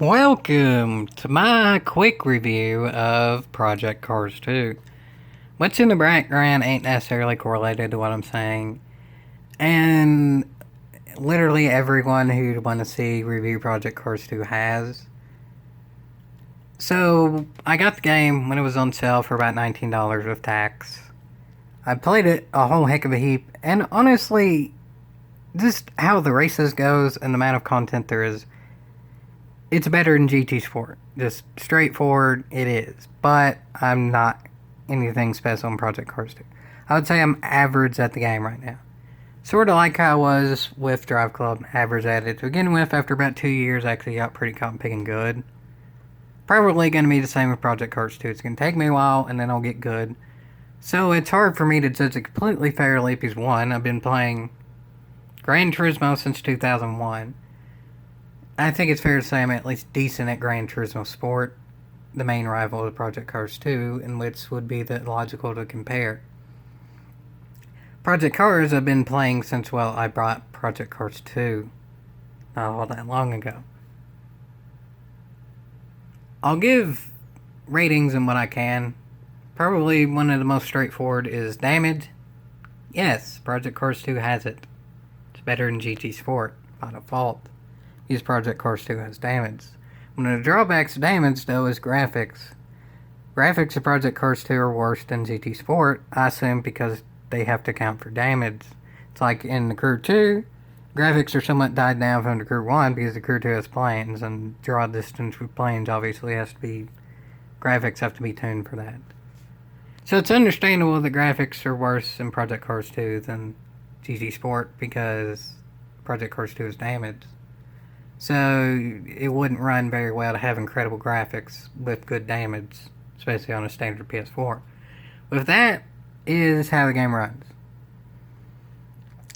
Welcome to my quick review of Project Cars 2. What's in the background ain't necessarily correlated to what I'm saying, and literally everyone who'd want to see review Project Cars 2 has. So, I got the game when it was on sale for about $19 with tax. I played it a whole heck of a heap, and honestly, just how the races goes and the amount of content there is, it's better than GT Sport. Just straightforward, it is. But I'm not anything special in Project Cars 2. I would say I'm average at the game right now. Sort of like how I was with Drive Club, average at it to begin with. After about 2 years, I actually got pretty caught picking good. Probably going to be the same with Project Cars 2. It's going to take me a while, and then I'll get good. So it's hard for me to judge it completely fairly because, one, I've been playing Gran Turismo since 2001. I think it's fair to say I'm at least decent at Gran Turismo Sport, the main rival of Project Cars 2, and which would be the logical to compare. Project Cars I've been playing since, well, I brought Project Cars 2 not all that long ago. I'll give ratings in what I can. Probably one of the most straightforward is damage. Yes, Project Cars 2 has it. It's better than GT Sport, by default. Use Project Cars 2 has damage. One of the drawbacks to damage, though, is graphics. Graphics of Project Cars 2 are worse than GT Sport, I assume because they have to account for damage. It's like in the Crew 2, graphics are somewhat died down from the Crew 1 because the Crew 2 has planes, and draw distance with planes obviously has to be... graphics have to be tuned for that. So it's understandable that graphics are worse in Project Cars 2 than GT Sport because Project Cars 2 is damaged. So it wouldn't run very well to have incredible graphics with good damage, especially on a standard PS4. With that is how the game runs.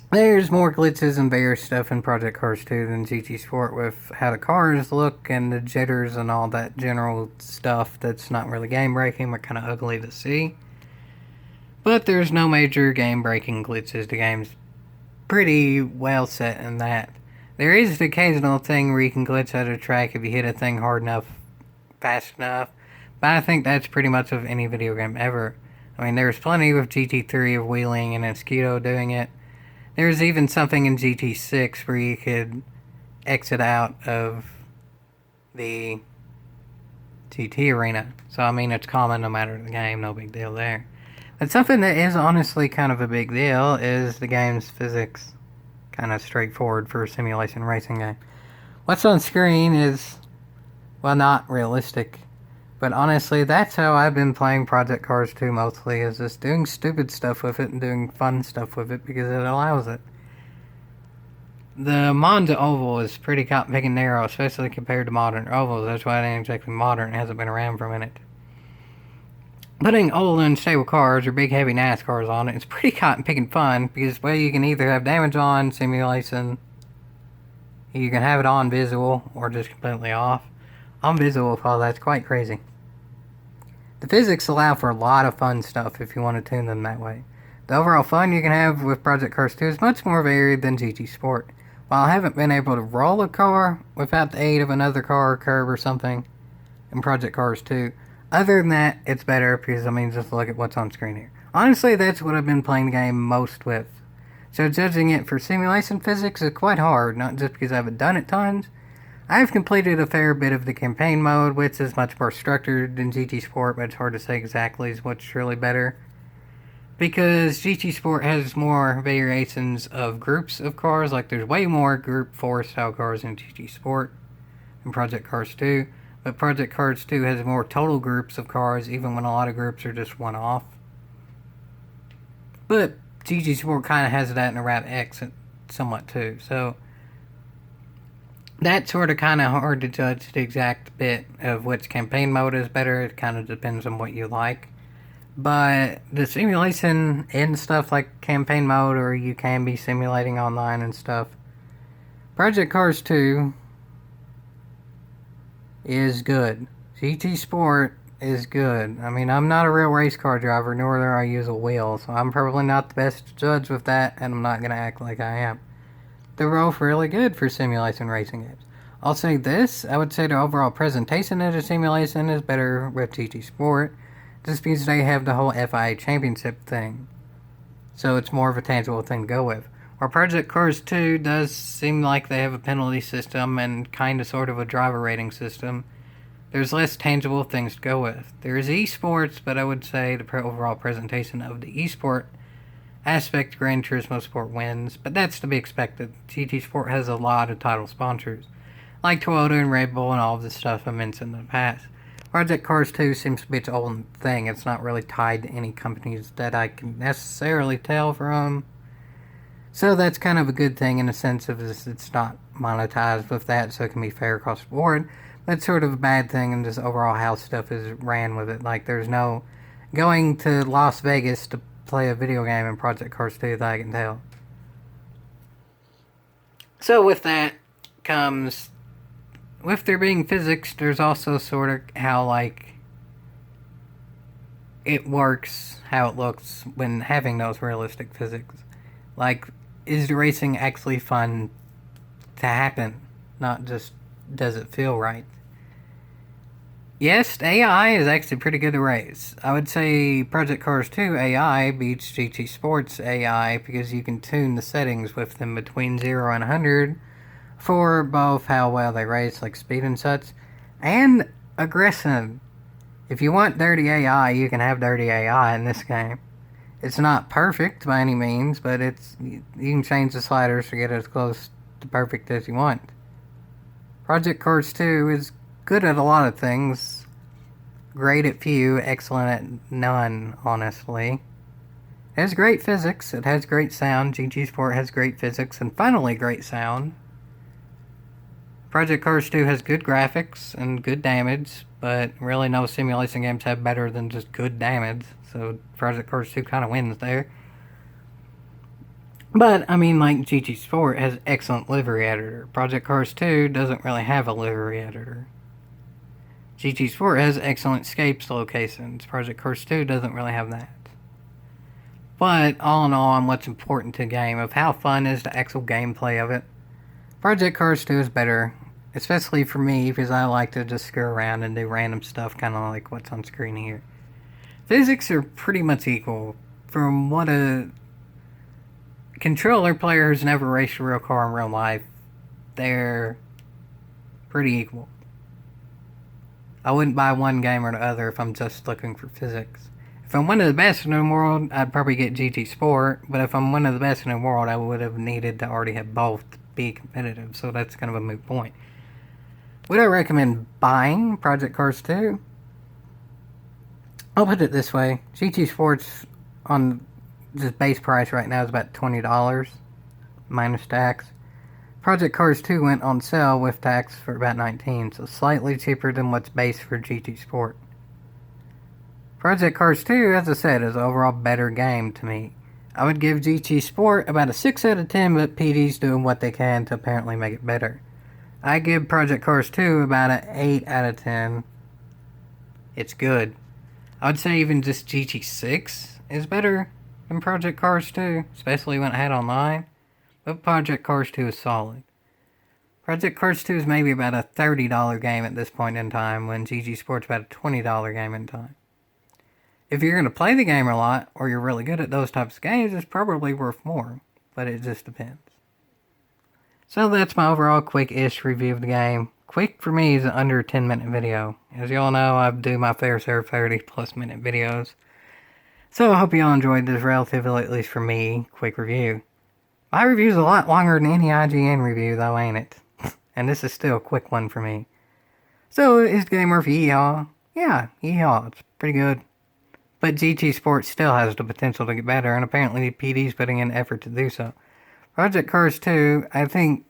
There's more glitches and various stuff in Project Cars 2 than GT Sport with how the cars look and the jitters and all that general stuff that's not really game breaking but kind of ugly to see. But there's no major game breaking glitches. The game's pretty well set in that. There is the occasional thing where you can glitch out of the track if you hit a thing hard enough, fast enough, but I think that's pretty much of any video game ever. I mean, there's plenty with GT3 of wheeling and Escudo doing it. There's even something in GT6 where you could exit out of the GT arena. So, I mean, it's common no matter the game, no big deal there. But something that is honestly kind of a big deal is the game's physics. Kind of straightforward for a simulation racing game. What's on screen is, well, not realistic. But honestly, that's how I've been playing Project Cars 2 mostly, is just doing stupid stuff with it and doing fun stuff with it because it allows it. The Monza Oval is pretty cotton-picking narrow, especially compared to modern ovals. That's why it ain't exactly modern. It hasn't been around for a minute. Putting old unstable cars or big heavy NASCARs on it is pretty cotton-picking fun because, well, you can either have damage on, simulation, you can have it on visual, or just completely off. On visual, well, that's quite crazy. The physics allow for a lot of fun stuff if you want to tune them that way. The overall fun you can have with Project Cars 2 is much more varied than GT Sport. While I haven't been able to roll a car without the aid of another car or curb or something in Project Cars 2, other than that, it's better because, I mean, just look at what's on screen here. Honestly, that's what I've been playing the game most with. So judging it for simulation physics is quite hard, not just because I haven't done it tons. I have completed a fair bit of the campaign mode, which is much more structured than GT Sport, but it's hard to say exactly what's really better. Because GT Sport has more variations of groups of cars, like there's way more Group 4 style cars in GT Sport than Project Cars 2. But Project Cars 2 has more total groups of cars, even when a lot of groups are just one-off. But GT Sport kind of has that in a Route X somewhat too. So that's sort of kind of hard to judge the exact bit of which campaign mode is better. It kind of depends on what you like. But the simulation in stuff like campaign mode, or you can be simulating online and stuff, Project Cars 2 is good. GT Sport is good. I mean, I'm not a real race car driver, nor do I use a wheel, so I'm probably not the best judge with that, and I'm not going to act like I am. They're both really good for simulation racing games. I'll say this, I would say the overall presentation of the simulation is better with GT Sport, just because they have the whole FIA Championship thing. So it's more of a tangible thing to go with. Where Project Cars 2 does seem like they have a penalty system and kind of sort of a driver rating system. There's less tangible things to go with. There is esports, but I would say the overall presentation of the esport aspect, Gran Turismo Sport wins, but that's to be expected. GT Sport has a lot of title sponsors, like Toyota and Red Bull and all of the stuff I mentioned in the past. Project Cars 2 seems to be its own thing. It's not really tied to any companies that I can necessarily tell from. So that's kind of a good thing in the sense of it's not monetized with that, so it can be fair across the board. That's sort of a bad thing in just overall how stuff is ran with it. Like, there's no going to Las Vegas to play a video game in Project Cars 2 that I can tell. So with that comes, with there being physics, there's also sort of how, like, it works, how it looks when having those realistic physics. Like, is the racing actually fun to happen? Not just, does it feel right? Yes, AI is actually pretty good to race. I would say Project Cars 2 AI beats GT Sports AI because you can tune the settings with them between 0 and 100 for both how well they race, like speed and such, and aggression. If you want dirty AI, you can have dirty AI in this game. It's not perfect by any means, but you can change the sliders to get as close to perfect as you want. Project Cars 2 is good at a lot of things. Great at few, excellent at none, honestly. It has great physics, it has great sound. GT Sport has great physics, and finally great sound. Project Cars 2 has good graphics and good damage, but really no simulation games have better than just good damage, so Project Cars 2 kind of wins there. But, I mean, like, GT Sport has excellent livery editor. Project Cars 2 doesn't really have a livery editor. GT Sport has excellent escapes locations. Project Cars 2 doesn't really have that. But, all in all, on what's important to a game, of how fun is the actual gameplay of it, Project Cars 2 is better. Especially for me, because I like to just screw around and do random stuff, kind of like what's on screen here. Physics are pretty much equal. From what a controller player who's never raced a real car in real life, they're pretty equal. I wouldn't buy one game or the other if I'm just looking for physics. If I'm one of the best in the world, I'd probably get GT Sport, but if I'm one of the best in the world, I would have needed to already have both to be competitive, so that's kind of a moot point. Would I recommend buying Project Cars 2? I'll put it this way. GT Sports on just base price right now is about $20 minus tax. Project Cars 2 went on sale with tax for about $19, so slightly cheaper than what's base for GT Sport. Project Cars 2, as I said, is an overall better game to me. I would give GT Sport about a 6 out of 10, but PD's doing what they can to apparently make it better. I give Project Cars 2 about an 8 out of 10. It's good. I would say even just GT6 is better than Project Cars 2, especially when it had online. But Project Cars 2 is solid. Project Cars 2 is maybe about a $30 game at this point in time, when GT Sport's about a $20 game in time. If you're going to play the game a lot, or you're really good at those types of games, it's probably worth more, but it just depends. So that's my overall quick-ish review of the game. Quick for me is an under 10-minute video. As you all know, I do my fair share of 30-plus minute videos. So I hope you all enjoyed this relatively, at least for me, quick review. My review's a lot longer than any IGN review, though, ain't it? And this is still a quick one for me. So, is the game worth yeehaw? Yeah, yeehaw, it's pretty good. But GT Sports still has the potential to get better, and apparently PD's putting in effort to do so. Project Cars 2, I think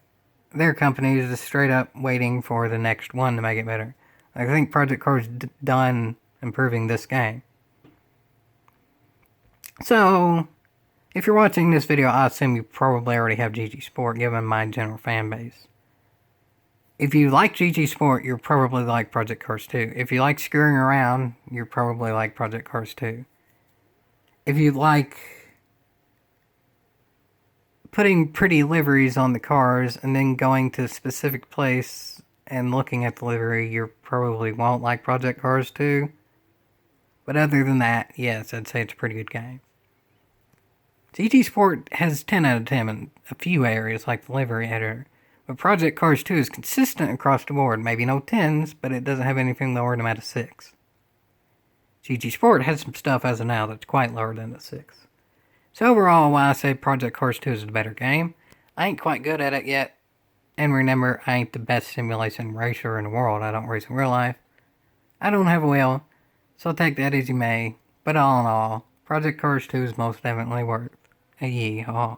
their company is just straight up waiting for the next one to make it better. I think Project Cars done improving this game. So, if you're watching this video, I assume you probably already have GT Sport, given my general fan base. If you like GT Sport, you'll probably like Project Cars 2. If you like screwing around, you'll probably like Project Cars 2. If you like putting pretty liveries on the cars and then going to a specific place and looking at the livery, you probably won't like Project Cars 2. But other than that, yes, I'd say it's a pretty good game. GT Sport has 10 out of 10 in a few areas like the livery editor. But Project Cars 2 is consistent across the board. Maybe no 10s, but it doesn't have anything lower than a 6. GT Sport has some stuff as of now that's quite lower than a 6. So overall, why I say Project Cars 2 is the better game, I ain't quite good at it yet. And remember, I ain't the best simulation racer in the world. I don't race in real life. I don't have a wheel, so take that as you may. But all in all, Project Cars 2 is most definitely worth a yeehaw.